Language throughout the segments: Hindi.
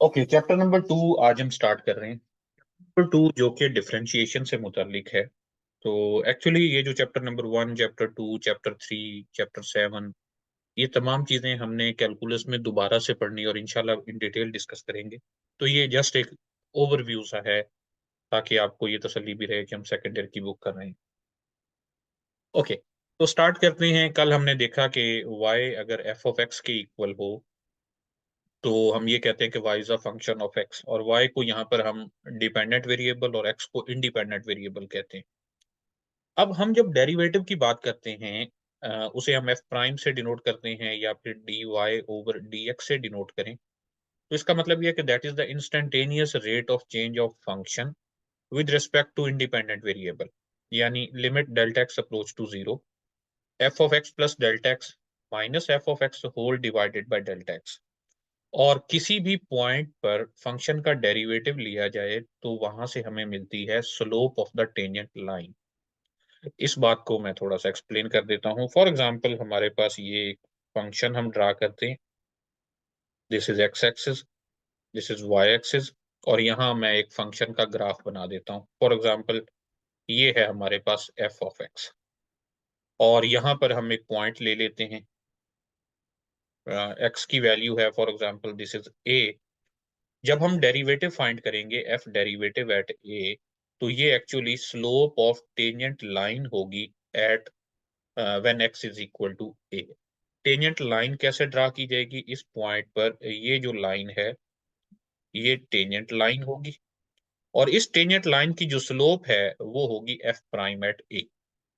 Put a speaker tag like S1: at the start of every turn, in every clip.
S1: ओके, चैप्टर नंबर 2 आज हम स्टार्ट कर रहे हैं। नंबर 2 जो कि डिफरेंशिएशन से मुतालिक है। तो एक्चुअली ये जो chapter number 1, chapter 2, chapter 3, chapter 7, ये तमाम चीजें हमने कैलकुलस में दोबारा से पढ़नी और इंशाल्लाह इन डिटेल डिस्कस करेंगे। तो ये जस्ट एक ओवरव्यू सा है ताकि आपको ये तसल्ली भी रहे कि हम सेकेंड ईयर की बुक कर रहे हैं। ओके, तो स्टार्ट करते हैं। कल हमने देखा कि y अगर f ऑफ x के इक्वल हो तो हम ये कहते हैं कि y is a function of x, और y को यहाँ पर हम डिपेंडेंट वेरिएबल और x को इंडिपेंडेंट वेरिएबल कहते हैं। अब हम जब डेरिवेटिव की बात करते हैं उसे हम f प्राइम से डिनोट करते हैं या फिर dy ओवर dx से डिनोट करें, तो इसका मतलब यह है कि that is the instantaneous rate of change of function with respect to independent variable, यानी limit delta x approach to zero, f of x plus delta x minus f of x whole divided by delta x। और किसी भी पॉइंट पर फंक्शन का डेरिवेटिव लिया जाए तो वहां से हमें मिलती है slope of the tangent line. इस बात को मैं थोड़ा सा एक्सप्लेन कर देता हूँ। फॉर एग्जांपल हमारे पास ये फंक्शन हम ड्रा करते हैं। This is x axis, this is y axis, और यहाँ मैं एक फंक्शन का ग्राफ बना देता हूँ। फॉर एग्जांपल ये है हमारे पास एफ ऑफ एक्स, और यहाँ पर हम एक पॉइंट ले लेते हैं। एक्स की वैल्यू है for example this is a. जब हम डेरिवेटिव फाइंड करेंगे एफ डेरिवेटिव एट ए, तो ये actually slope of tangent line होगी at when x is equal to a. Tangent line कैसे ड्रा की जाएगी? इस पॉइंट पर ये जो लाइन है ये टेंजेंट लाइन होगी, और इस टेंजेंट लाइन की जो स्लोप है वो होगी एफ प्राइम एट ए।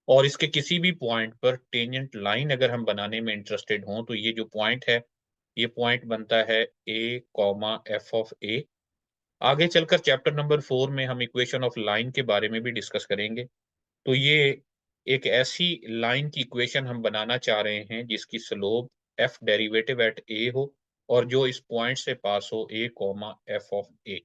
S1: और इसके किसी भी पॉइंट पर टेंजेंट लाइन अगर हम बनाने में इंटरेस्टेड हों तो ये जो पॉइंट है ये पॉइंट बनता है ए कॉमा एफ ऑफ ए। आगे चलकर चैप्टर नंबर 4 में हम इक्वेशन ऑफ लाइन के बारे में भी डिस्कस करेंगे। तो ये एक ऐसी लाइन की इक्वेशन हम बनाना चाह रहे हैं जिसकी स्लोप एफ डेरिवेटिव एट ए हो और जो इस पॉइंट से पास हो ए कॉमा एफ ऑफ ए।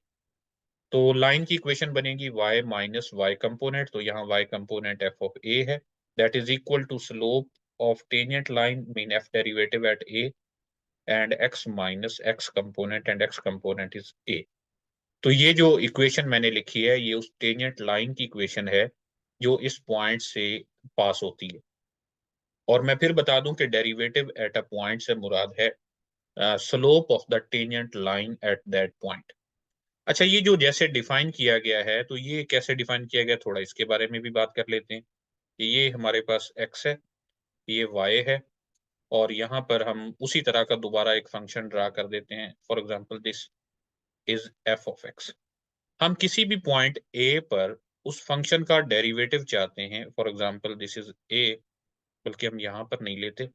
S1: तो लाइन की इक्वेशन बनेगी y माइनस वाई कंपोनेंट, तो यहाँ y component f of a है, that is equal to slope of tangent line mean f derivative at a and x minus x component and x component is a। तो ये जो इक्वेशन मैंने लिखी है ये उस टेंजेंट लाइन की इक्वेशन है जो इस पॉइंट से पास होती है। और मैं फिर बता दूं कि डेरिवेटिव एट अ पॉइंट से मुराद है slope of the tangent line at that point. अच्छा, ये जो जैसे डिफाइन किया गया है तो ये कैसे डिफाइन किया गया, थोड़ा इसके बारे में भी बात कर लेते हैं। ये हमारे पास x है, ये y है, और यहाँ पर हम उसी तरह का दोबारा एक फंक्शन ड्रा कर देते हैं। For example this is f of x। हम किसी भी पॉइंट ए पर उस फंक्शन का डेरिवेटिव चाहते हैं। फॉर एग्जांपल दिस इज ए, बल्कि हम यहाँ पर नहीं लेते,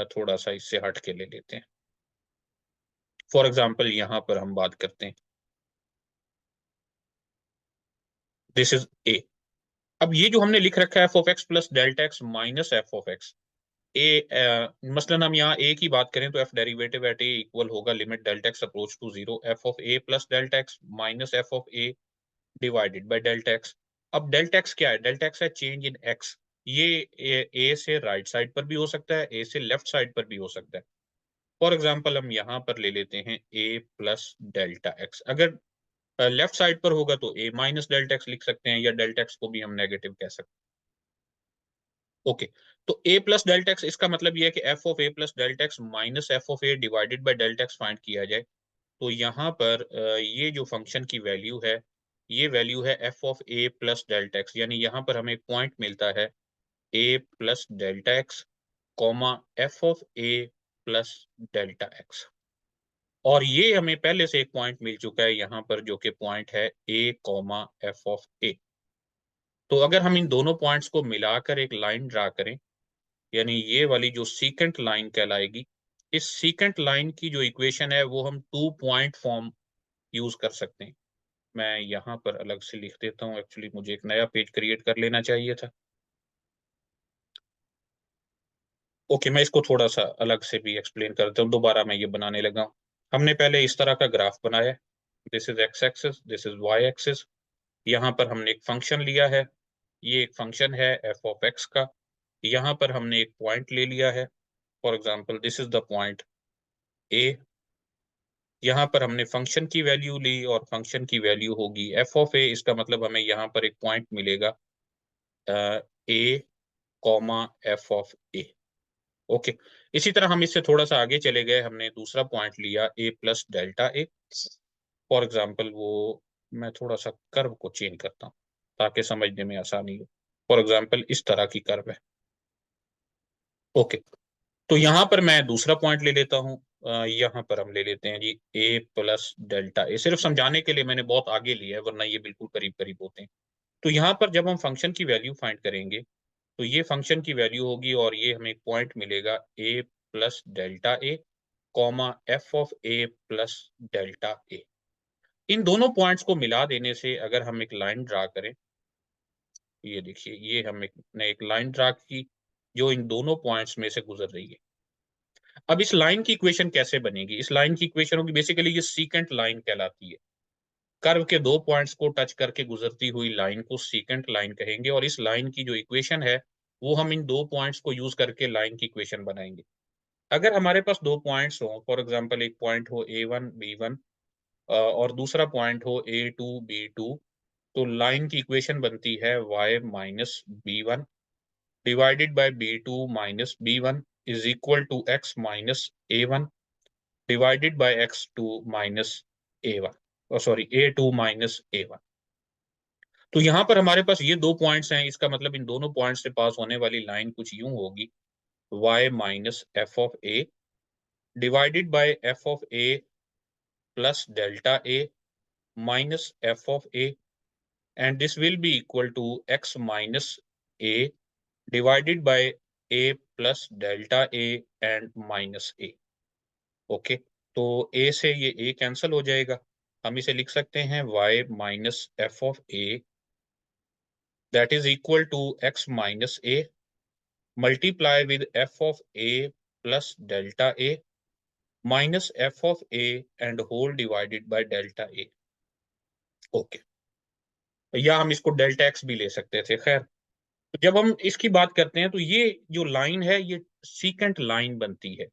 S1: थोड़ा सा इससे हट के ले लेते हैं। फॉर एग्जांपल यहाँ पर हम बात करते हैं दिस इज ए। अब ये जो हमने लिख रखा है f of x plus delta x minus f of x a, मसलन हम यहाँ ए की बात करें तो f derivative at a equal होगा limit delta x approach to zero f of a plus delta x minus f of a divided by delta x. अब डेल्टा एक्स क्या है? डेल्टा एक्स है चेंज इन एक्स। ये ए से राइट साइड पर भी हो सकता है, ए से लेफ्ट साइड पर भी हो सकता है। फॉर एग्जांपल हम यहाँ पर ले लेते हैं ए प्लस डेल्टा एक्स। अगर लेफ्ट साइड पर होगा तो ए माइनस डेल्टा एक्स लिख सकते हैं, या डेल्टा एक्स को भी हम नेगेटिव कह सकते हैं। ओके, तो ए प्लस डेल्टा एक्स, इसका मतलब ये है कि f of a plus delta x minus f of a divided by delta x find किया जाए। तो यहाँ पर ये जो फंक्शन की वैल्यू है ये वैल्यू है f of a plus delta x, यानी यहाँ पर हमें एक पॉइंट मिलता है a plus delta x comma f of a plus delta x. और ये हमें पहले से एक पॉइंट मिल चुका है यहाँ पर जो कि पॉइंट है ए कॉमा एफ ऑफ ए। तो अगर हम इन दोनों पॉइंट्स को मिलाकर एक लाइन ड्रा करें, यानी ये वाली जो सीकेंट लाइन कहलाएगी, इस सीकेंट लाइन की जो इक्वेशन है वो हम टू पॉइंट फॉर्म यूज कर सकते हैं। मैं यहाँ पर अलग से लिख देता हूँ, एक्चुअली मुझे एक नया पेज क्रिएट कर लेना चाहिए था। ओके, मैं इसको थोड़ा सा अलग से भी एक्सप्लेन करता हूँ, दोबारा मैं ये बनाने लगा हूँ। हमने पहले इस तरह का ग्राफ बनाया, this is x axis, this is y axis. यहाँ पर हमने एक फंक्शन लिया है, ये एक फंक्शन है एफ ऑफ एक्स का। यहाँ पर हमने एक पॉइंट ले लिया है, for example this is the point A. यहाँ पर हमने फंक्शन की वैल्यू ली और फंक्शन की वैल्यू होगी एफ ऑफ ए। इसका मतलब हमें यहाँ पर एक पॉइंट मिलेगा a comma f of a. Okay, इसी तरह हम इससे थोड़ा सा आगे चले गए, हमने दूसरा पॉइंट लिया a plus delta a. For example वो मैं थोड़ा सा कर्व को चेंज करता हूँ ताकि समझने में आसानी हो। फॉर एग्जाम्पल इस तरह की कर्व है। ओके, तो यहाँ पर मैं दूसरा पॉइंट ले लेता हूँ। यहाँ पर हम ले लेते हैं जी ए प्लस डेल्टा ए। सिर्फ समझाने के लिए मैंने बहुत आगे लिया है, वरना ये बिल्कुल करीब करीब होते हैं। तो यहाँ पर जब हम फंक्शन की वैल्यू फाइंड करेंगे तो ये फंक्शन की वैल्यू होगी और ये हमें पॉइंट मिलेगा a plus delta a comma f of a plus delta a. इन दोनों पॉइंट्स को मिला देने से अगर हम एक लाइन ड्रा करें, ये देखिए ये हम एक लाइन ड्रा की जो इन दोनों पॉइंट्स में से गुजर रही है। अब इस लाइन की इक्वेशन कैसे बनेगी? इस लाइन की इक्वेशन होगी बेसिकली ये सीकेंट लाइन कहलाती है। कर्व के दो पॉइंट्स को टच करके गुजरती हुई लाइन को सीकेंट लाइन कहेंगे और इस लाइन की जो इक्वेशन है वो हम इन दो पॉइंट्स को यूज करके लाइन की इक्वेशन बनाएंगे। अगर हमारे पास दो पॉइंट्स हो, फॉर एग्जांपल एक पॉइंट हो a1 b1 और दूसरा पॉइंट हो a2 b2, तो लाइन की इक्वेशन बनती है y minus b1 divided by b2 minus b1 is equal to x minus a1 divided by x2 minus a1, sorry a2 minus a1। तो यहाँ पर हमारे पास ये दो पॉइंट्स हैं, इसका मतलब इन दोनों पॉइंट्स से पास होने वाली लाइन कुछ यूं होगी y minus f of a divided bye F of a plus delta A minus f of a, and this will be equal to x minus a divided by a plus delta a and minus a। Okay, तो a से ये a कैंसिल हो जाएगा। हम इसे लिख सकते हैं y minus f of a that is equal to x minus a multiply with f of a plus delta a minus f of a and whole divided by delta a। Okay, या हम इसको डेल्टा x भी ले सकते थे। खैर, तो जब हम इसकी बात करते हैं तो ये जो लाइन है ये सीकेंट लाइन बनती है।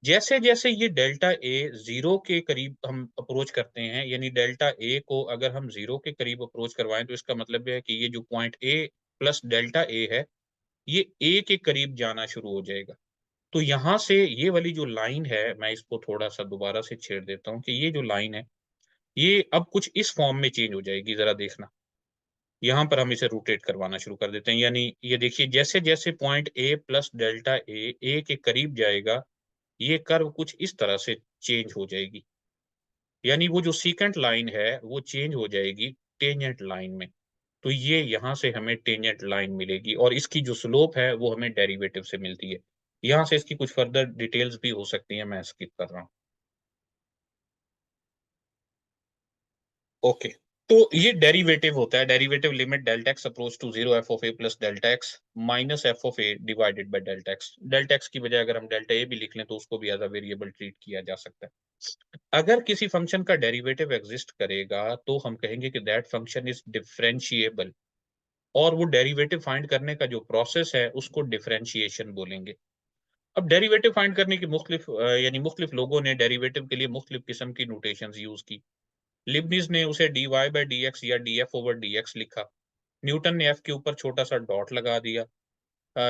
S1: जैसे जैसे ये डेल्टा ए जीरो के करीब हम अप्रोच करते हैं, यानी डेल्टा ए को अगर हम जीरो के करीब अप्रोच करवाएं तो इसका मतलब है कि ये जो पॉइंट ए प्लस डेल्टा ए है ये ए के करीब जाना शुरू हो जाएगा। तो यहाँ से ये वाली जो लाइन है, मैं इसको थोड़ा सा दोबारा से छेड़ देता हूँ कि ये जो लाइन है ये अब कुछ इस फॉर्म में चेंज हो जाएगी। जरा देखना, यहाँ पर हम इसे रोटेट करवाना शुरू कर देते हैं, यानी ये देखिए जैसे जैसे पॉइंट ए प्लस डेल्टा ए के करीब जाएगा ये कर्व कुछ इस तरह से चेंज हो जाएगी, यानी वो जो सीकेंट लाइन है वो चेंज हो जाएगी टेंजेंट लाइन में। तो ये यहाँ से हमें टेंजेंट लाइन मिलेगी और इसकी जो स्लोप है वो हमें डेरिवेटिव से मिलती है। यहाँ से इसकी कुछ फर्दर डिटेल्स भी हो सकती हैं, मैं स्किप कर रहा हूँ। ओके, तो ये डेरिवेटिव होता है, derivative limit delta x approach to zero f of a plus delta x minus f of a divided by delta x. Delta x की बजाय अगर हम डेल्टा ए भी लिख लें तो उसको भी एज अ वेरिएबल ट्रीट किया जा सकता है। अगर किसी फंक्शन का डेरिवेटिव एग्जिस्ट करेगा तो हम कहेंगे कि दैट फंक्शन इज डिफरेंशिएबल, और वो डेरिवेटिव फाइंड करने का जो प्रोसेस है उसको डिफरेंशिएशन बोलेंगे। अब डेरिवेटिव फाइंड करने की मुख्तलिफ यानी मुख्तलिफ लोगों ने डेरिवेटिव के लिए मुख्तलिफ किस्म की नोटेशंस यूज की। लिबनिज ने उसे d y by d x या d f over d x लिखा। न्यूटन ने एफ के ऊपर छोटा सा डॉट लगा दिया।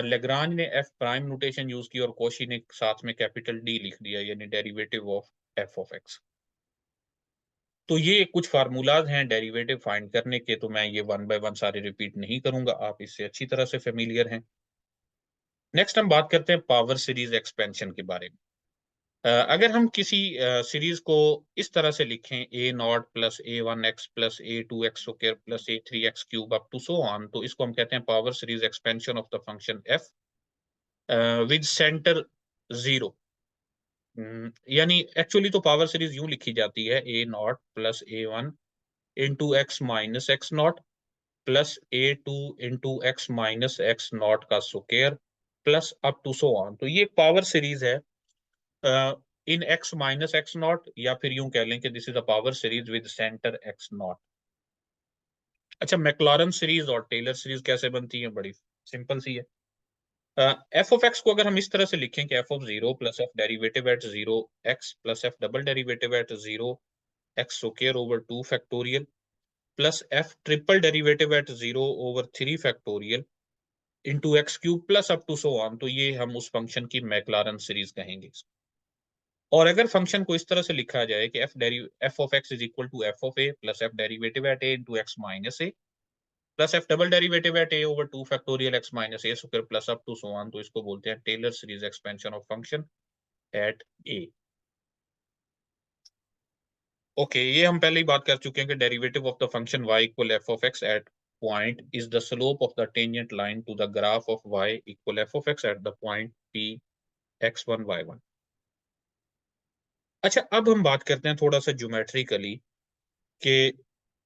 S1: लेग्रांज ने एफ प्राइम नोटेशन यूज की और कोशी ने साथ में कैपिटल डी लिख दिया, यानी derivative of F of x. तो ये कुछ फार्मूलाज हैं डेरिवेटिव फाइंड करने के, तो मैं ये वन बाय वन सारे रिपीट नहीं करूंगा, आप इससे अच्छी तरह से फेमिलियर हैं। नेक्स्ट हम बात करते हैं पावर सीरीज एक्सपेंशन के बारे में। अगर हम किसी सीरीज को इस तरह से लिखें a naught plus a one x plus a two x square plus a three x cube up to so on, तो इसको हम कहते हैं power series expansion of the function f with centre zero. यानी एक्चुअली तो पावर सीरीज यूं लिखी जाती है a naught plus a one into x minus x naught plus a two into x minus x naught का square plus up to so on. तो ये एक पावर सीरीज है in x minus x naught, या फिर यूं कह लें कि this is a power series with centre x naught. अच्छा, मैक्लॉरन सीरीज और टेलर सीरीज कैसे बनती है? बड़ी सिंपल सी है। एफ ऑफ एक्स को अगर हम इस तरह से लिखें कि f of zero plus f derivative at zero x plus f double derivative at zero x square over 2 factorial plus f triple derivative at zero over 3 factorial into x cube plus up to so on, तो ये हम उस फंक्शन की मैक्लारन सीरीज कहेंगे। और अगर फंक्शन को इस तरह से लिखा जाए कि f of x is equal to f of a plus f derivative at a into x minus a plus f double derivative at a over 2 factorial x minus a square plus up to so on, तो इसको बोलते हैं Taylor series expansion of function at a. Okay, ये हम पहले ही बात कर चुके हैं कि derivative of the function y equal f of x eight point is the slope of the tangent line to the graph of y equal f of x at the point p x1 y1। अच्छा, अब हम बात करते हैं थोड़ा सा ज्योमेट्रिकली कि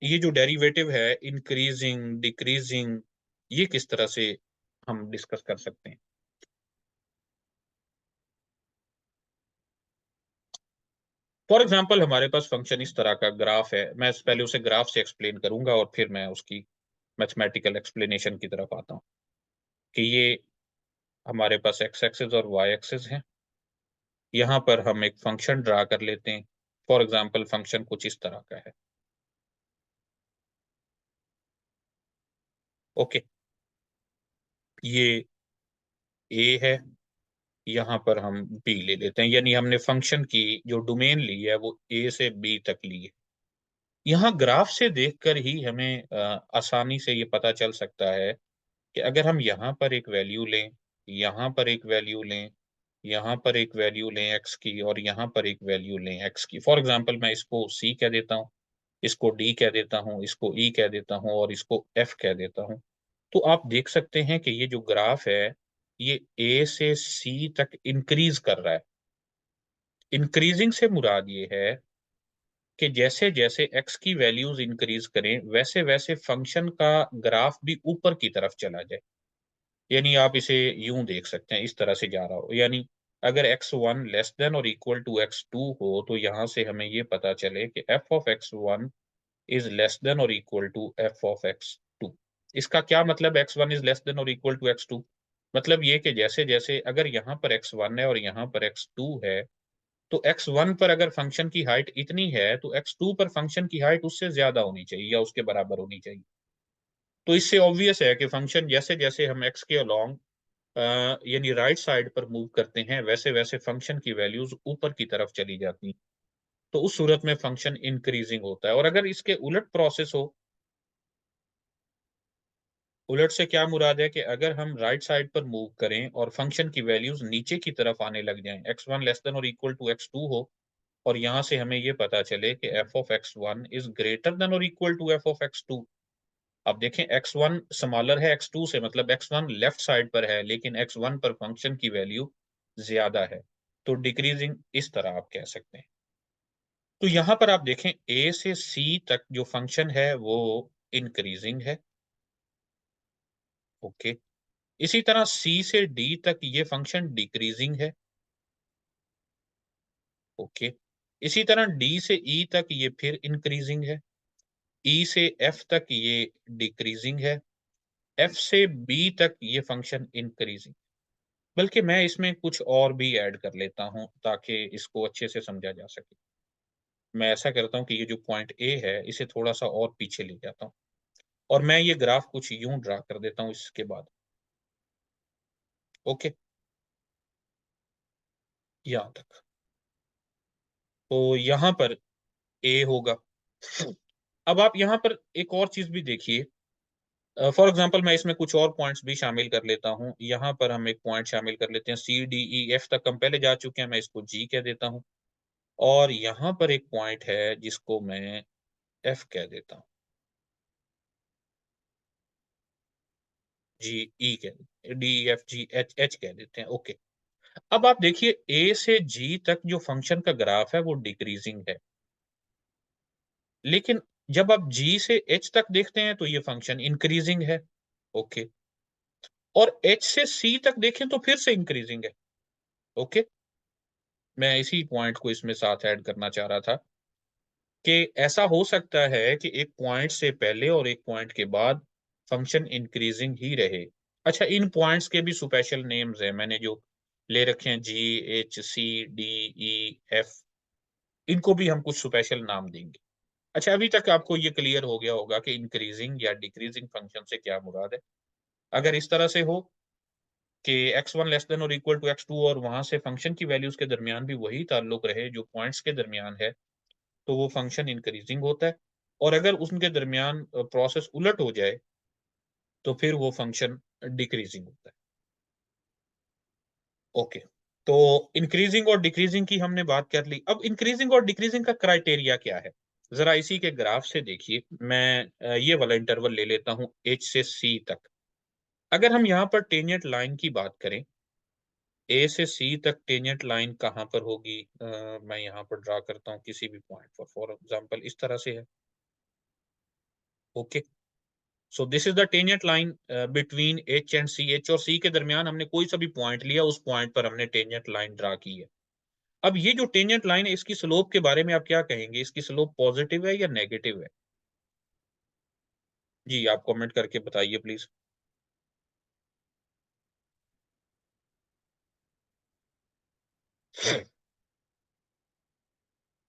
S1: ये जो डेरिवेटिव है इंक्रीजिंग डिक्रीजिंग, ये किस तरह से हम डिस्कस कर सकते हैं। फॉर एग्जाम्पल हमारे पास फंक्शन इस तरह का ग्राफ है, मैं पहले उसे ग्राफ से एक्सप्लेन करूंगा और फिर मैं उसकी मैथमेटिकल एक्सप्लेनेशन की तरफ आता हूँ कि ये हमारे पास एक्स एक्सिस और वाई एक्सिस है। यहाँ पर हम एक फंक्शन ड्रा कर लेते हैं। फॉर एग्जाम्पल फंक्शन कुछ इस तरह का है। ओके, ये ए है, यहाँ पर हम बी ले लेते हैं, यानी हमने फंक्शन की जो डोमेन ली है वो ए से बी तक ली है। यहाँ ग्राफ से देखकर ही हमें आसानी से ये पता चल सकता है कि अगर हम यहाँ पर एक वैल्यू लें, यहाँ पर एक वैल्यू लें, यहाँ पर एक वैल्यू लें एक्स की और यहाँ पर एक वैल्यू लें एक्स की। फॉर एग्जाम्पल मैं इसको सी कह देता हूँ, इसको डी कह देता हूँ, इसको ई कह देता हूँ और इसको एफ कह देता हूँ। तो आप देख सकते हैं कि ये जो ग्राफ है ये ए से सी तक इंक्रीज कर रहा है। इंक्रीजिंग से मुराद ये है कि जैसे जैसे एक्स की वैल्यूज इंक्रीज करें वैसे वैसे फंक्शन का ग्राफ भी ऊपर की तरफ चला जाए। यानी आप इसे यूं देख सकते हैं, इस तरह से जा रहा हो, यानी अगर x1 लेस देन और इक्वल टू x2 हो तो यहां से हमें ये पता चले कि f of x1 is less than और equal to f of x2। इसका क्या मतलब, x1 इज लेस देन और इक्वल टू x2? मतलब ये कि जैसे जैसे अगर यहाँ पर x1 है और यहाँ पर x2 है, तो x1 पर अगर फंक्शन की हाइट इतनी है तो x2 पर फंक्शन की हाइट उससे ज्यादा होनी चाहिए या उसके बराबर होनी चाहिए। तो इससे ऑब्वियस है कि फंक्शन जैसे जैसे हम x के अलोंग यानी राइट साइड पर मूव करते हैं वैसे वैसे फंक्शन की वैल्यूज ऊपर की तरफ चली जाती हैं। तो उस सूरत में फंक्शन इंक्रीजिंग होता है। और अगर इसके उलट प्रोसेस हो, उलट से क्या मुराद है कि अगर हम राइट साइड पर मूव करें और फंक्शन की वैल्यूज नीचे की तरफ आने लग जाएं, x1 लेस देन और इक्वल टू x2 हो और यहां से हमें ये पता चले कि f of x1 is greater than और equal to f of x2। अब देखें, x1 स्मॉलर है x2 से, मतलब x1 लेफ्ट साइड पर है लेकिन x1 पर फंक्शन की वैल्यू ज्यादा है, तो डिक्रीजिंग इस तरह आप कह सकते हैं। तो यहां पर आप देखें a से c तक जो फंक्शन है वो इंक्रीजिंग है। ओके, इसी तरह c से d तक ये फंक्शन डिक्रीजिंग है। ओके, इसी तरह d से e तक ये फिर इंक्रीजिंग है। e से f तक ये डिक्रीजिंग है। f से b तक ये फंक्शन इंक्रीजिंग। बल्कि मैं इसमें कुछ और भी ऐड कर लेता हूं ताकि इसको अच्छे से समझा जा सके। मैं ऐसा करता हूं कि ये जो पॉइंट ए है इसे थोड़ा सा और पीछे ले जाता हूं और मैं ये ग्राफ कुछ यूं ड्रा कर देता हूं इसके बाद। ओके, यहां तक। तो यहां पर ए होगा। अब आप यहां पर एक और चीज भी देखिए। फॉर एग्जाम्पल मैं इसमें कुछ और पॉइंट्स भी शामिल कर लेता हूं। यहाँ पर हम एक पॉइंट शामिल कर लेते हैं, सी डी ई एफ तक हम पहले जा चुके हैं, मैं इसको जी कह देता हूं। और यहाँ पर एक पॉइंट है जिसको मैं एफ कह देता हूँ, जी ई कह, D F G H H कह देते हैं। ओके, अब आप देखिए ए से जी तक जो फंक्शन का ग्राफ है वो डिक्रीजिंग है, लेकिन जब आप जी से एच तक देखते हैं तो ये फंक्शन इंक्रीजिंग है। ओके, और एच से सी तक देखें तो फिर से इंक्रीजिंग है। ओके, मैं इसी पॉइंट को इसमें साथ ऐड करना चाह रहा था कि ऐसा हो सकता है कि एक पॉइंट से पहले और एक पॉइंट के बाद फंक्शन इंक्रीजिंग ही रहे। अच्छा, इन पॉइंट्स के भी स्पेशल नेम्स हैं, मैंने जो ले रखे हैं G H C D E F, इनको भी हम कुछ स्पेशल नाम देंगे। अच्छा, अभी तक आपको ये क्लियर हो गया होगा कि इंक्रीजिंग या डिक्रीजिंग फंक्शन से क्या मुराद है। अगर इस तरह से हो कि x1 लेस देन और इक्वल टू x2 और वहां से फंक्शन की वैल्यूज के दरमियान भी वही ताल्लुक रहे जो पॉइंट्स के दरमियान है, तो वो फंक्शन इंक्रीजिंग होता है। और अगर उनके दरमियान प्रोसेस उलट हो जाए तो फिर वो फंक्शन डिक्रीजिंग होता है। ओके, तो इंक्रीजिंग और डिक्रीजिंग की हमने बात कर ली। अब इंक्रीजिंग और डिक्रीजिंग का क्राइटेरिया क्या है, जरा इसी के ग्राफ से देखिए। मैं ये वाला इंटरवल ले लेता हूं H से C तक। अगर हम यहाँ पर टेंजेंट लाइन की बात करें, A से C तक टेंजेंट लाइन कहाँ पर होगी? मैं यहाँ पर ड्रा करता हूँ किसी भी पॉइंट पर, फॉर एग्जांपल इस तरह से है। Okay, so this is the tangent line between H and C। H और C के दरमियान हमने कोई सा भी पॉइंट लिया, उस पॉइंट पर हमने टेंजेंट लाइन ड्रा की है। अब ये जो टेंजेंट लाइन है, इसकी स्लोप के बारे में आप क्या कहेंगे? इसकी स्लोप पॉजिटिव है या नेगेटिव है? जी, आप कमेंट करके बताइए प्लीज।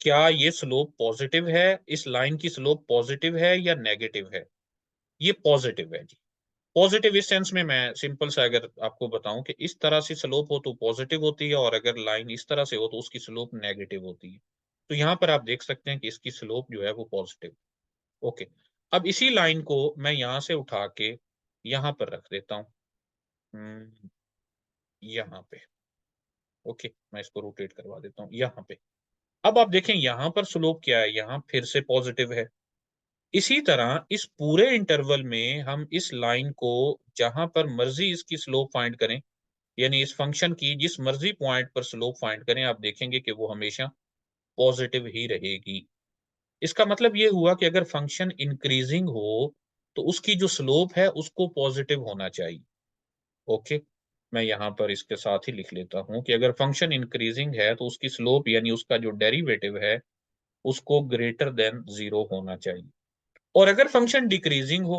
S1: क्या ये स्लोप पॉजिटिव है? इस लाइन की स्लोप पॉजिटिव है या नेगेटिव है? ये पॉजिटिव है जी। पॉजिटिव इस सेंस में, मैं सिंपल सा अगर आपको बताऊं कि इस तरह से स्लोप हो तो पॉजिटिव होती है, और अगर लाइन इस तरह से हो तो उसकी स्लोप नेगेटिव होती है। तो यहाँ पर आप देख सकते हैं कि इसकी स्लोप जो है वो पॉजिटिव। ओके, अब इसी लाइन को मैं यहाँ से उठा के यहाँ पर रख देता हूँ, यहाँ पे। ओके, मैं इसको रोटेट करवा देता हूँ यहाँ पे। अब आप देखें यहाँ पर स्लोप क्या है, यहाँ फिर से पॉजिटिव है। इसी तरह इस पूरे इंटरवल में हम इस लाइन को जहां पर मर्जी इसकी स्लोप फाइंड करें, यानी इस फंक्शन की जिस मर्जी पॉइंट पर स्लोप फाइंड करें, आप देखेंगे कि वो हमेशा पॉजिटिव ही रहेगी। इसका मतलब ये हुआ कि अगर फंक्शन इंक्रीजिंग हो तो उसकी जो स्लोप है उसको पॉजिटिव होना चाहिए। ओके, मैं यहाँ पर इसके साथ ही लिख लेता हूँ कि अगर फंक्शन इंक्रीजिंग है तो उसकी स्लोप यानी उसका जो डेरिवेटिव है उसको ग्रेटर देन 0 होना चाहिए। और अगर फंक्शन डिक्रीजिंग हो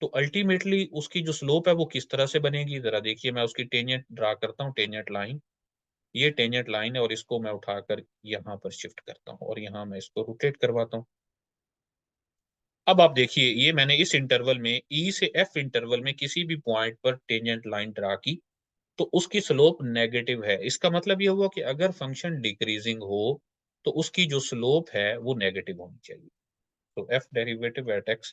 S1: तो अल्टीमेटली उसकी जो स्लोप है वो किस तरह से बनेगी, जरा देखिए। मैं उसकी टेंजेंट ड्रा करता हूँ, टेंजेंट लाइन। ये टेंजेंट लाइन है और इसको मैं उठाकर यहाँ पर शिफ्ट करता हूँ और यहाँ मैं इसको रोटेट करवाता हूँ। अब आप देखिए, ये मैंने इस इंटरवल में E से F इंटरवल में किसी भी पॉइंट पर टेंजेंट लाइन ड्रा की तो उसकी स्लोप नेगेटिव है। इसका मतलब ये हुआ कि अगर फंक्शन डिक्रीजिंग हो तो उसकी जो स्लोप है वो नेगेटिव होनी चाहिए। तो F derivative eight x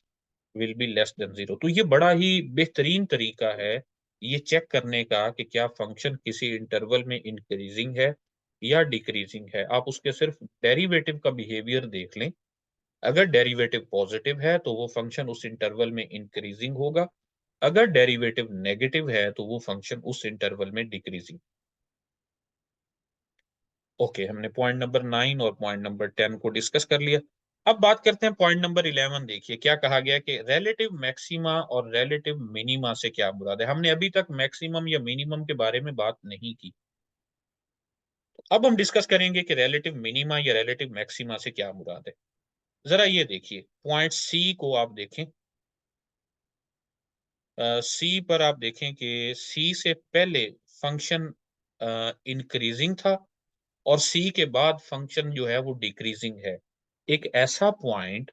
S1: will be less than 0। तो ये बड़ा ही बेहतरीन तरीका है ये चेक करने का कि क्या फंक्शन किसी इंटरवल में इंक्रीजिंग है या डिक्रीजिंग है। आप उसके सिर्फ डेरिवेटिव का बिहेवियर देख लें। अगर डेरिवेटिव पॉजिटिव है तो वो फंक्शन उस इंटरवल में इंक्रीजिंग होगा, अगर डेरिवेटिव नेगेटिव है तो वो फंक्शन उस इंटरवल में डिक्रीजिंग। ओके, हमने पॉइंट नंबर 9 और पॉइंट नंबर 10 को डिस्कस कर लिया। अब बात करते हैं पॉइंट नंबर 11। देखिए क्या कहा गया कि रिलेटिव मैक्सिमा और रिलेटिव मिनिमा से क्या मुराद है। हमने अभी तक मैक्सिमम या मिनिमम के बारे में बात नहीं की। अब हम डिस्कस करेंगे कि रिलेटिव मिनिमा या रिलेटिव मैक्सिमा से क्या मुराद है। जरा ये देखिए, पॉइंट सी को आप देखें। सी पर आप देखें कि सी से पहले फंक्शन इंक्रीजिंग था और सी के बाद फंक्शन जो है वो डिक्रीजिंग है। एक ऐसा पॉइंट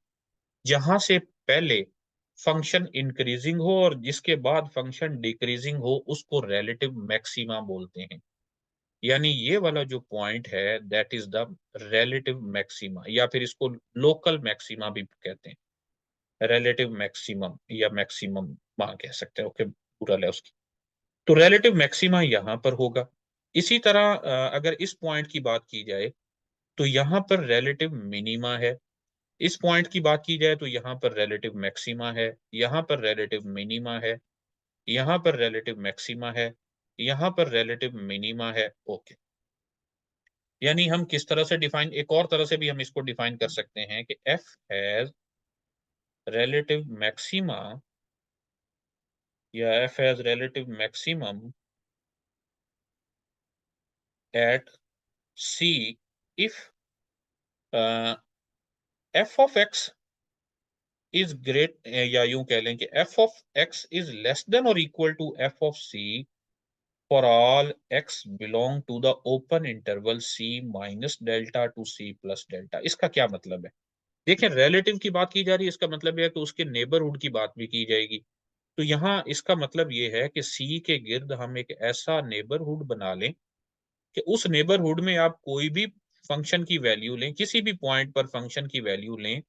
S1: जहां से पहले फंक्शन इंक्रीजिंग हो और जिसके बाद फंक्शन डिक्रीजिंग हो उसको रिलेटिव मैक्सिमा बोलते हैं। यानी ये वाला जो पॉइंट है that is the relative maxima, या फिर इसको लोकल मैक्सिमा भी कहते हैं। रिलेटिव मैक्सिमम या मैक्सिमम कह सकते हैं। ओके, पूरा है उसकी। तो रिलेटिव मैक्सिमा यहाँ पर होगा। इसी तरह अगर इस पॉइंट की बात की जाए तो यहाँ पर रिलेटिव मिनिमा है। इस पॉइंट की बात की जाए तो यहाँ पर रिलेटिव मैक्सिमा है, यहाँ पर रिलेटिव मिनिमा है, यहाँ पर रिलेटिव मैक्सिमा है, यहाँ पर रिलेटिव मिनिमा है। ओके, यानी हम किस तरह से डिफाइन, एक और तरह से भी हम इसको डिफाइन कर सकते हैं कि f हैज रिलेटिव मैक्सिमा या f has relative maximum at c if f of x is great, या यूं कह लें कि f of x is less than और equal to f of c for all x belong to the open interval c minus delta to c plus delta. इसका क्या मतलब है? देखिए, रिलेटिव की बात की जा रही है, इसका मतलब यह है कि उसके नेबरहुड की बात भी की जाएगी। तो यहाँ इसका मतलब ये है कि सी के गिर्द हम एक ऐसा नेबरहुड बना लें कि उस नेबरहुड में आप कोई भी फंक्शन की वैल्यू लें, किसी भी पॉइंट पर फंक्शन की वैल्यू लें,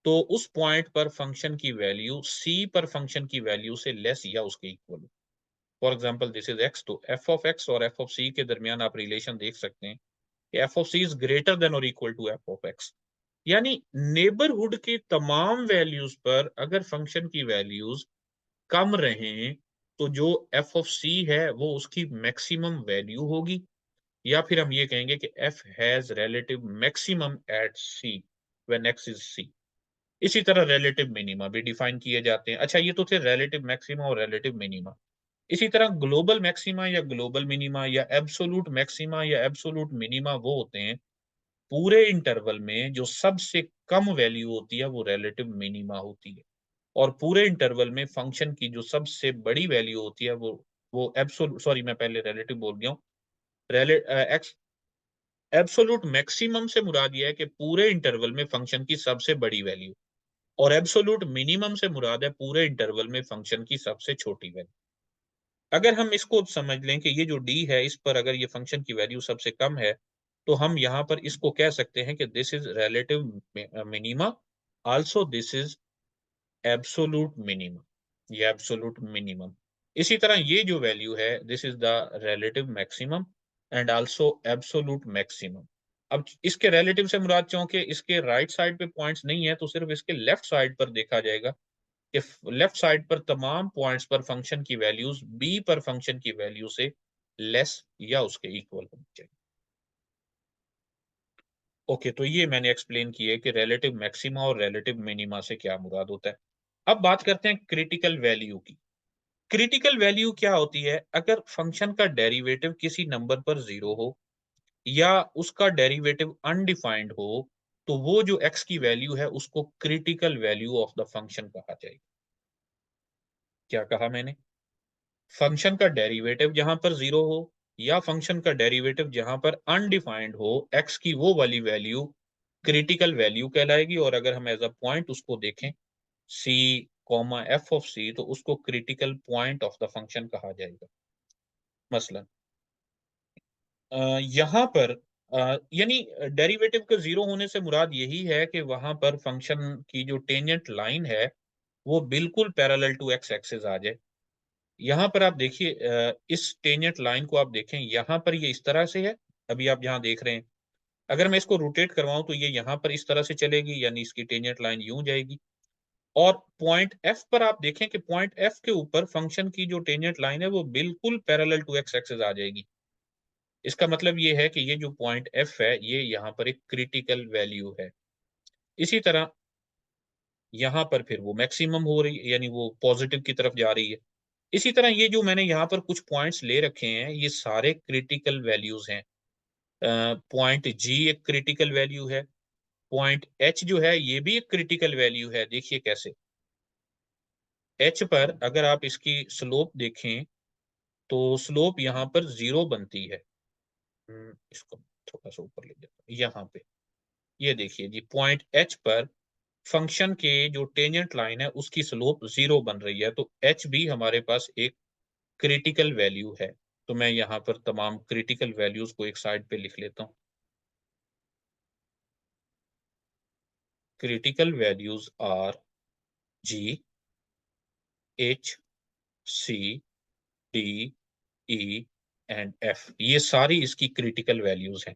S1: तो उस पॉइंट पर फंक्शन की वैल्यू सी पर फंक्शन की वैल्यू से लेस या उसके इक्वल हो। For example this is x, तो एफ ऑफ एक्स और एफ ऑफ सी के दरमियान आप रिलेशन देख सकते हैं कि f of c is greater than और equal to f of x. यानी नेबरहुड के तमाम वैल्यूज पर अगर फंक्शन की वैल्यूज कम रहें, तो जो एफ ऑफ सी है वो उसकी मैक्सिमम वैल्यू होगी, या फिर हम ये कहेंगे कि f has relative maximum at c when x is c। इसी तरह रिलेटिव मिनिमा भी डिफाइन किए जाते हैं। अच्छा, ये तो थे रिलेटिव मैक्सिमा और रिलेटिव मिनिमा। इसी तरह ग्लोबल मैक्सिमा या ग्लोबल मिनिमा या एब्सोल्यूट मैक्सिमा या एब्सोल्यूट मिनिमा वो होते हैं पूरे इंटरवल में जो सबसे कम वैल्यू होती है, वो रिलेटिव मिनिमा होती है। और पूरे इंटरवल में फंक्शन की जो सबसे बड़ी वैल्यू होती है वो एब्सोल्यूट, सॉरी मैं पहले रिलेटिव बोल गया हूँ, एब्सोल्यूट मैक्सिमम से मुराद यह है कि पूरे इंटरवल में फंक्शन की सबसे बड़ी वैल्यू, और एब्सोल्यूट मिनिमम से मुराद है पूरे इंटरवल में फंक्शन की सबसे छोटी वैल्यू। अगर हम इसको समझ लें कि ये जो डी है, इस पर अगर ये फंक्शन की वैल्यू सबसे कम है, तो हम यहाँ पर इसको कह सकते हैं कि this is relative minima, also this is absolute minimum, ये एब्सोल्यूट मिनिमम। इसी तरह ये जो वैल्यू है, this is the relative maximum and also absolute maximum. अब इसके रिलेटिव से मुराद, चूंकि इसके राइट साइड पे पॉइंट्स नहीं है, तो सिर्फ इसके लेफ्ट साइड पर देखा जाएगा कि लेफ्ट साइड पर तमाम पॉइंट्स पर फंक्शन की वैल्यूज बी पर फंक्शन की वैल्यू से लेस या उसके इक्वल होनी चाहिए। ओके, तो ये मैंने एक्सप्लेन किया कि रिलेटिव मैक्सिमा और रिलेटिव मिनिमा से क्या मुराद होता है। अब बात करते हैं क्रिटिकल वैल्यू की। क्रिटिकल वैल्यू क्या होती है? अगर फंक्शन का डेरिवेटिव किसी नंबर पर जीरो हो या उसका डेरिवेटिव अनडिफाइंड हो, तो वो जो एक्स की वैल्यू है उसको critical value of the function कहा जाएगा। क्या कहा मैंने? फंक्शन का डेरिवेटिव जहां पर जीरो हो या फंक्शन का डेरिवेटिव जहां पर अनडिफाइंड हो, एक्स की वो वाली वैल्यू क्रिटिकल वैल्यू कहलाएगी। और अगर हम एज अ पॉइंट उसको देखें, सी कॉमा एफ ऑफ सी, तो उसको critical point of the function कहा जाएगा। मसलन यहाँ पर यानी डेरिवेटिव के जीरो होने से मुराद यही है कि वहां पर फंक्शन की जो टेंजेंट लाइन है वो बिल्कुल पैरेलल टू एक्स एक्सिस आ जाए। यहाँ पर आप देखिए, इस टेंजेंट लाइन को आप देखें, यहाँ पर ये इस तरह से है, अभी आप यहाँ देख रहे हैं। अगर मैं इसको रोटेट करवाऊं तो ये यहाँ पर इस तरह से चलेगी, यानी इसकी टेंजेंट लाइन यूं जाएगी। और पॉइंट एफ पर आप देखें कि पॉइंट एफ के ऊपर फंक्शन की जो टेंजेंट लाइन है वो बिल्कुल पैरेलल टू एक्स एक्सिस आ जाएगी। इसका मतलब ये है कि ये जो पॉइंट एफ है, ये यहाँ पर एक क्रिटिकल वैल्यू है। इसी तरह यहाँ पर फिर वो मैक्सिमम हो रही है, यानी वो पॉजिटिव की तरफ जा रही है। इसी तरह ये जो मैंने यहाँ पर कुछ पॉइंट्स ले रखे हैं, ये सारे क्रिटिकल वैल्यूज हैं। पॉइंट जी एक क्रिटिकल वैल्यू है। पॉइंट एच जो है ये भी एक क्रिटिकल वैल्यू है। देखिए कैसे, एच पर अगर आप इसकी स्लोप देखें तो स्लोप यहाँ पर जीरो बनती है। इसको थोड़ा सा ऊपर ले जाता हूं, यहाँ पे ये देखिए जी, पॉइंट एच पर फंक्शन के जो टेंजेंट लाइन है उसकी स्लोप जीरो बन रही है, तो एच भी हमारे पास एक क्रिटिकल वैल्यू है। तो मैं यहाँ पर तमाम क्रिटिकल वैल्यूज को एक साइड पे लिख लेता हूँ। Critical values are g, h, c, d, e and f, ये सारी इसकी क्रिटिकल वैल्यूज हैं।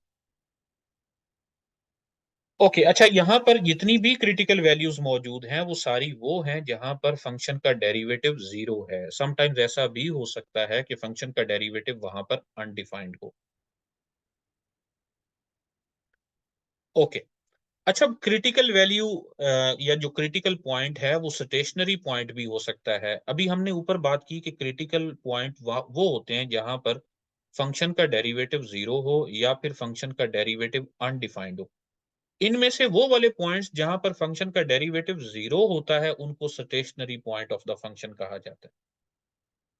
S1: ओके, अच्छा, यहाँ पर जितनी भी क्रिटिकल वैल्यूज मौजूद हैं वो सारी वो हैं जहां पर फंक्शन का डेरिवेटिव जीरो है। समटाइम्स ऐसा भी हो सकता है कि फंक्शन का डेरिवेटिव वहां पर अनडिफाइंड हो। ओके, अच्छा, क्रिटिकल वैल्यू या जो क्रिटिकल पॉइंट है वो स्टेशनरी पॉइंट भी हो सकता है। अभी हमने ऊपर बात की कि क्रिटिकल पॉइंट वो होते हैं जहां पर फंक्शन का डेरिवेटिव जीरो हो या फिर फंक्शन का डेरिवेटिव अनडिफाइंड हो। इनमें से वो वाले पॉइंट्स जहां पर फंक्शन का डेरिवेटिव 0 होता है उनको stationary point of the function कहा जाता है।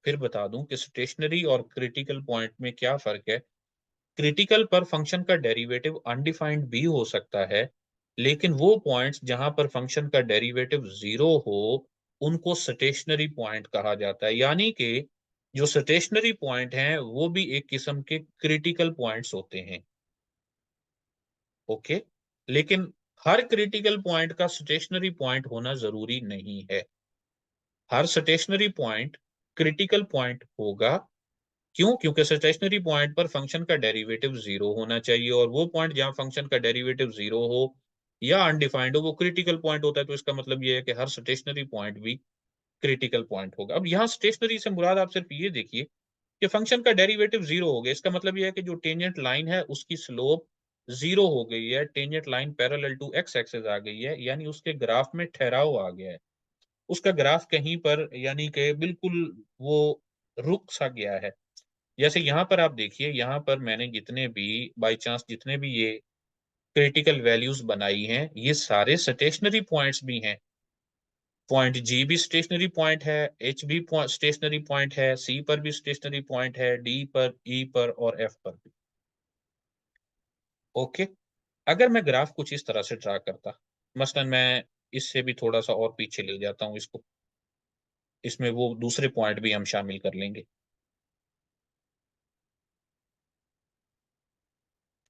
S1: फिर बता दूं कि स्टेशनरी और क्रिटिकल पॉइंट में क्या फर्क है। क्रिटिकल पर फंक्शन का डेरिवेटिव अनडिफाइंड भी हो सकता है, लेकिन वो पॉइंट्स जहां पर फंक्शन का डेरिवेटिव 0 हो उनको स्टेशनरी पॉइंट कहा जाता है। यानी कि जो स्टेशनरी पॉइंट हैं वो भी एक किस्म के क्रिटिकल पॉइंट्स होते हैं। ओके, लेकिन हर क्रिटिकल पॉइंट का स्टेशनरी पॉइंट होना जरूरी नहीं है। हर स्टेशनरी पॉइंट क्रिटिकल पॉइंट होगा। क्यों? क्योंकि स्टेशनरी पॉइंट पर फंक्शन का डेरिवेटिव 0 होना चाहिए, और वो पॉइंट जहां फंक्शन का डेरिवेटिव 0 हो या अनडिफाइंड हो वो क्रिटिकल पॉइंट होता है। तो इसका मतलब ये है कि हर स्टेशनरी पॉइंट भी क्रिटिकल पॉइंट होगा। अब यहाँ स्टेशनरी से मुराद आप सिर्फ ये देखिए कि फंक्शन का डेरिवेटिव 0 हो गया, इसका मतलब ये है कि जो टेंजेंट लाइन है उसकी स्लोप 0 हो गई है, tangent line parallel to x axis आ गई है, यानी उसके ग्राफ में ठहराव आ गया है। उसका ग्राफ कहीं पर यानी कि बिल्कुल वो रुक सा गया है। जैसे यहाँ पर आप देखिए, यहाँ पर मैंने जितने भी बाय चांस जितने भी ये क्रिटिकल वैल्यूज बनाई हैं ये सारे स्टेशनरी पॉइंट्स भी हैं। पॉइंट जी भी स्टेशनरी पॉइंट है, एच भी स्टेशनरी पॉइंट है, सी पर भी स्टेशनरी पॉइंट है, डी पर, ई पर और एफ पर भी। ओके, अगर मैं ग्राफ कुछ इस तरह से ड्रा करता, मसलन मैं इससे भी थोड़ा सा और पीछे ले जाता हूँ इसको, इसमें वो दूसरे पॉइंट भी हम शामिल कर लेंगे।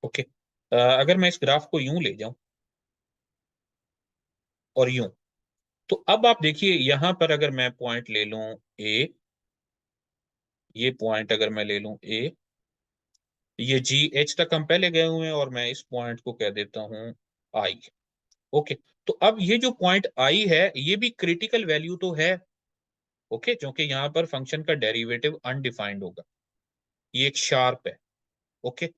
S1: ओके, अगर मैं इस ग्राफ को यूं ले जाऊं और यूं, तो अब आप देखिए यहां पर अगर मैं पॉइंट ले लूं ए, ये पॉइंट अगर मैं ले लूं ए, ये जी एच तक हम पहले गए हुए हैं और मैं इस पॉइंट को कह देता हूं आई। ओके, तो अब ये जो पॉइंट आई है ये भी क्रिटिकल वैल्यू तो है। ओके, क्योंकि यहाँ पर फंक्शन का डेरिवेटिव अनडिफाइंड होगा, ये एक शार्प है। ओके,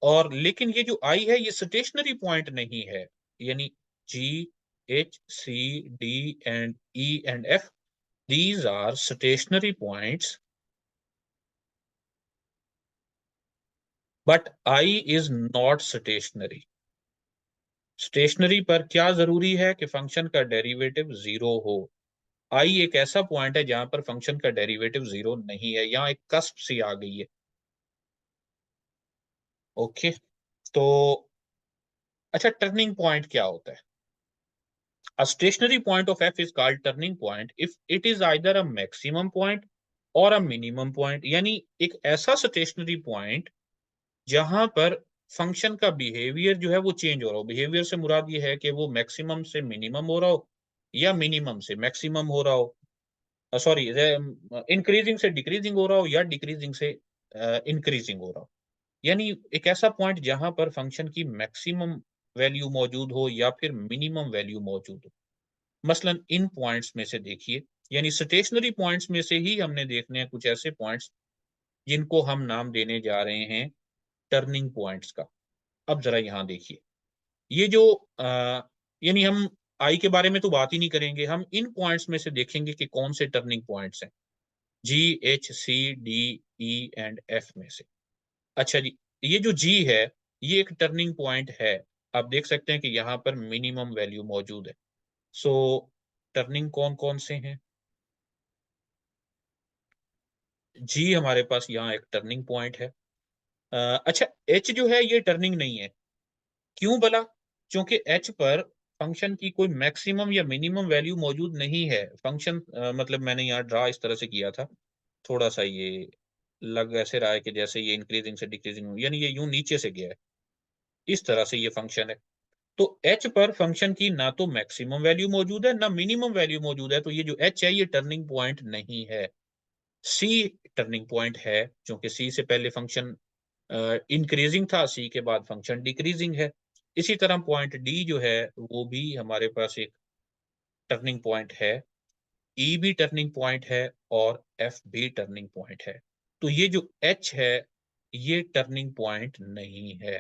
S1: और लेकिन ये जो आई है ये स्टेशनरी पॉइंट नहीं है, यानी g h c d and e and f, these are stationary points, but I is not stationary। Stationary पर क्या जरूरी है कि फंक्शन का डेरिवेटिव 0 हो। आई एक ऐसा पॉइंट है जहां पर फंक्शन का डेरिवेटिव 0 नहीं है, यहाँ एक कस्प सी आ गई है। ओके, तो अच्छा, टर्निंग पॉइंट क्या होता है? A stationary point of f is called turning point if it is either a maximum point or a minimum point। यानी एक ऐसा स्टेशनरी पॉइंट जहां पर फंक्शन का बिहेवियर जो है वो चेंज हो रहा हो। बिहेवियर से मुराद ये है कि वो मैक्सिमम से मिनिमम हो रहा हो या मिनिमम से मैक्सिमम हो रहा हो, सॉरी, इंक्रीजिंग से डिक्रीजिंग हो रहा हो या डिक्रीजिंग से इंक्रीजिंग हो रहा हो। यानी एक ऐसा पॉइंट जहां पर फंक्शन की मैक्सिमम वैल्यू मौजूद हो या फिर मिनिमम वैल्यू मौजूद हो। मसलन इन पॉइंट्स में से देखिए, यानी स्टेशनरी पॉइंट्स में से ही हमने देखने हैं कुछ ऐसे पॉइंट्स जिनको हम नाम देने जा रहे हैं टर्निंग पॉइंट्स का। अब जरा यहाँ देखिए, ये जो यानी हम आई के बारे में तो बात ही नहीं करेंगे, हम इन पॉइंट्स में से देखेंगे कि कौन से टर्निंग पॉइंट्स हैं, g h c d e and f में से। अच्छा जी, ये जो जी है ये एक टर्निंग पॉइंट है। आप देख सकते हैं कि यहाँ पर मिनिमम वैल्यू मौजूद है। सो टर्निंग कौन कौन से हैं? जी हमारे पास यहाँ एक टर्निंग पॉइंट है। अच्छा, एच जो है ये टर्निंग नहीं है। क्यों भला? क्योंकि एच पर फंक्शन की कोई मैक्सिमम या मिनिमम वैल्यू मौजूद नहीं है। फंक्शन मतलब मैंने यहाँ ड्रा इस तरह से किया था, थोड़ा सा ये लग ऐसे रहा है कि जैसे ये इंक्रीजिंग से डिक्रीजिंग, यानी ये यूं नीचे से गया है, इस तरह से ये फंक्शन है। तो एच पर फंक्शन की ना तो मैक्सिमम वैल्यू मौजूद है ना मिनिमम वैल्यू मौजूद है, तो ये जो एच है ये टर्निंग पॉइंट नहीं है। सी टर्निंग पॉइंट है, क्योंकि सी से पहले फंक्शन इंक्रीजिंग था, सी के बाद फंक्शन डिक्रीजिंग है। इसी तरह पॉइंट डी जो है वो भी हमारे पास एक टर्निंग पॉइंट है, ई भी टर्निंग पॉइंट है और एफ भी टर्निंग पॉइंट है। तो ये जो एच है ये टर्निंग पॉइंट नहीं है।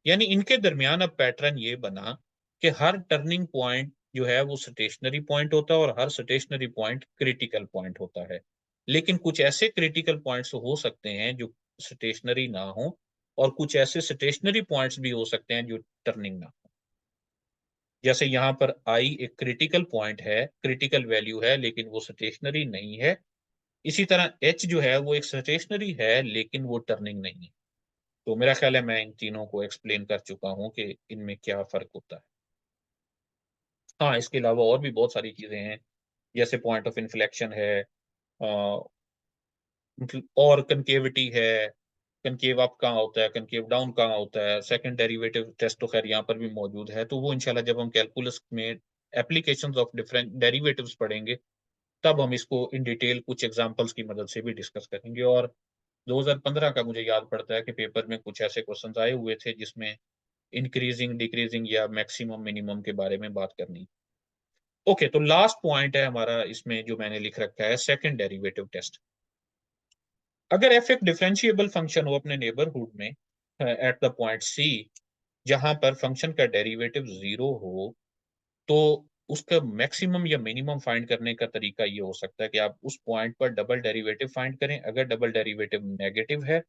S1: यानी इनके दरमियान अब पैटर्न ये बना कि हर टर्निंग पॉइंट जो है वो स्टेशनरी पॉइंट होता है और हर स्टेशनरी पॉइंट क्रिटिकल पॉइंट होता है। लेकिन कुछ ऐसे क्रिटिकल पॉइंट्स हो सकते हैं जो स्टेशनरी ना हो और कुछ ऐसे स्टेशनरी पॉइंट्स भी हो सकते हैं जो टर्निंग ना हो। जैसे यहाँ पर आई एक क्रिटिकल पॉइंट है, क्रिटिकल वैल्यू है, लेकिन वो स्टेशनरी नहीं है। इसी तरह एच जो है वो एक स्टेशनरी है लेकिन वो टर्निंग नहीं है। तो मेरा ख्याल है मैं इन तीनों को एक्सप्लेन कर चुका हूँ कि इनमें क्या फर्क होता है। हाँ, इसके अलावा और भी बहुत सारी चीजें हैं, जैसे पॉइंट ऑफ इन्फ्लेक्शन है, और कनकेविटी है, कनकेव अप कहाँ होता है, कनकेव डाउन कहाँ होता है, सेकंड डेरिवेटिव टेस्ट तो खैर यहाँ पर भी मौजूद है। तो वो इंशाल्लाह जब हम कैलकुलस में एप्लीकेशंस ऑफ डिफरेंट डेरिवेटिव्स पढ़ेंगे तब हम इसको इन डिटेल कुछ एग्जांपल्स की मदद से भी डिस्कस करेंगे। और 2015 का मुझे याद पड़ता है कि पेपर में कुछ ऐसे क्वेश्चंस आए हुए थे जिसमें इंक्रीजिंग डिक्रीजिंग या मैक्सिमम मिनिमम के बारे में बात करनी। ओके, तो लास्ट पॉइंट है हमारा इसमें जो मैंने लिख रखा है, सेकंड डेरिवेटिव टेस्ट। अगर एफ एक डिफरेंशिएबल फंक्शन हो अपने नेबरहुड में एट द पॉइंट सी, जहां पर फंक्शन का डेरिवेटिव 0 हो, तो उसका मैक्सिमम या मिनिमम फाइंड करने का तरीका ये हो सकता है कि आप उस पॉइंट पर डबल डेरिवेटिव फाइंड करें। अगर डबल डेरिवेटिव नेगेटिव है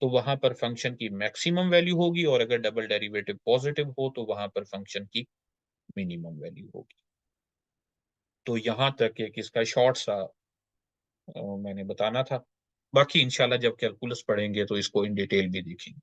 S1: तो वहां पर फंक्शन की मैक्सिमम वैल्यू होगी, और अगर डबल डेरिवेटिव पॉजिटिव हो तो वहां पर फंक्शन की मिनिमम वैल्यू होगी। तो यहाँ तक एक इसका शॉर्ट सा मैंने बताना था। बाकी इंशाल्लाह जब कैलकुलस पढ़ेंगे तो इसको इन डिटेल भी देखेंगे।